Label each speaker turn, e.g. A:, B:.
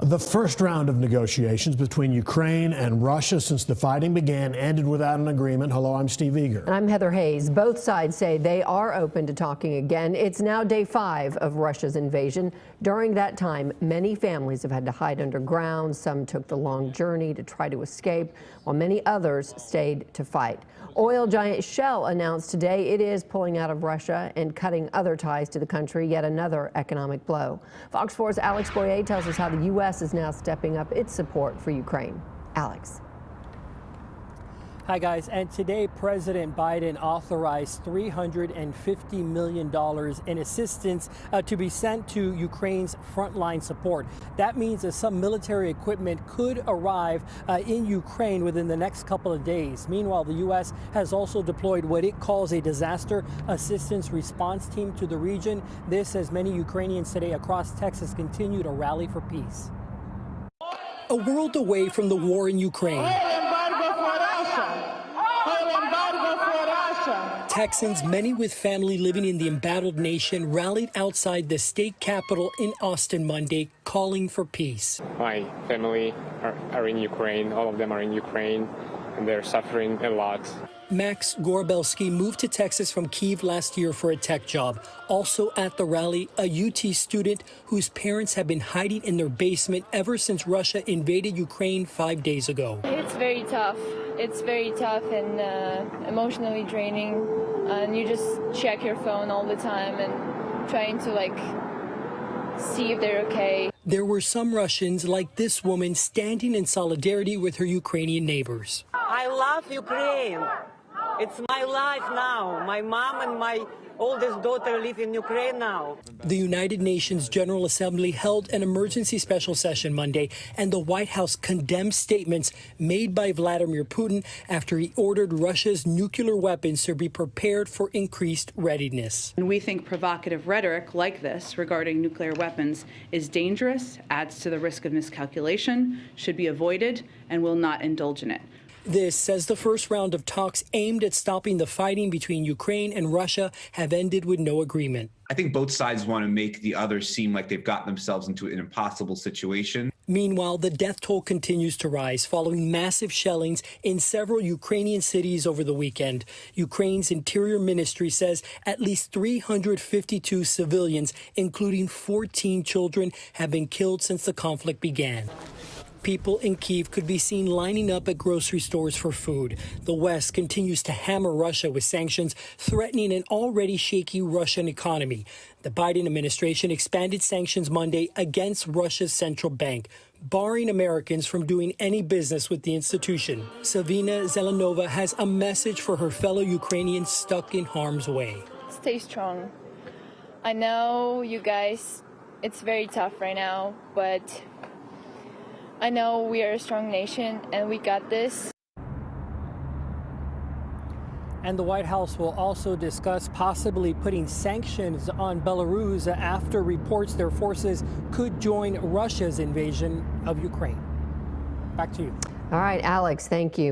A: The first round of negotiations between Ukraine and Russia since the fighting began ended without an agreement. Hello, I'm Steve Eager.
B: And I'm Heather Hayes. Both sides say they are open to talking again. It's now day 5 of Russia's invasion. During that time, many families have had to hide underground. Some took the long journey to try to escape, while many others stayed to fight. Oil giant Shell announced today it is pulling out of Russia and cutting other ties to the country, yet another economic blow. Fox 4's Alex Boyer tells us how the U.S. is now stepping up its support for Ukraine. Alex.
C: Hi guys, and today President Biden authorized $350 million in assistance to be sent to Ukraine's frontline support. That means that some military equipment could arrive in Ukraine within the next couple of days. Meanwhile, the U.S. has also deployed what it calls a disaster assistance response team to the region. This as many Ukrainians today across Texas continue to rally for peace. A world away from the war in Ukraine, Texans, many with family living in the embattled nation, rallied outside the state capitol in Austin Monday, calling for peace.
D: My family are in Ukraine. All of them are in Ukraine, and they're suffering a lot.
C: Max Gorobelski moved to Texas from Kyiv last year for a tech job. Also at the rally, a UT student whose parents have been hiding in their basement ever since Russia invaded Ukraine 5 days ago.
E: It's very tough. It's very tough and emotionally draining. And you just check your phone all the time and trying to see if they're okay.
C: There were some Russians like this woman standing in solidarity with her Ukrainian neighbors.
F: I love Ukraine. It's my life now. My mom and my oldest daughter live in Ukraine now.
C: The United Nations General Assembly held an emergency special session Monday, and the White House condemned statements made by Vladimir Putin after he ordered Russia's nuclear weapons to be prepared for increased readiness.
G: And we think provocative rhetoric like this regarding nuclear weapons is dangerous, adds to the risk of miscalculation, should be avoided, and will not indulge in it.
C: This says the first round of talks aimed at stopping the fighting between Ukraine and Russia have ended with no agreement.
H: I think both sides want to make the other seem like they've gotten themselves into an impossible situation.
C: Meanwhile, the death toll continues to rise following massive shellings in several Ukrainian cities over the weekend. Ukraine's Interior Ministry says at least 352 civilians, including 14 children, have been killed since the conflict began. People in Kyiv could be seen lining up at grocery stores for food. The West continues to hammer Russia with sanctions, threatening an already shaky Russian economy. The Biden administration expanded sanctions Monday against Russia's central bank, barring Americans from doing any business with the institution. Savina Zelenova has a message for her fellow Ukrainians stuck in harm's way.
E: Stay strong. I know you guys, it's very tough right now, but I know we are a strong nation and we got this.
C: And the White House will also discuss possibly putting sanctions on Belarus after reports their forces could join Russia's invasion of Ukraine. Back to you.
B: All right, Alex, thank you.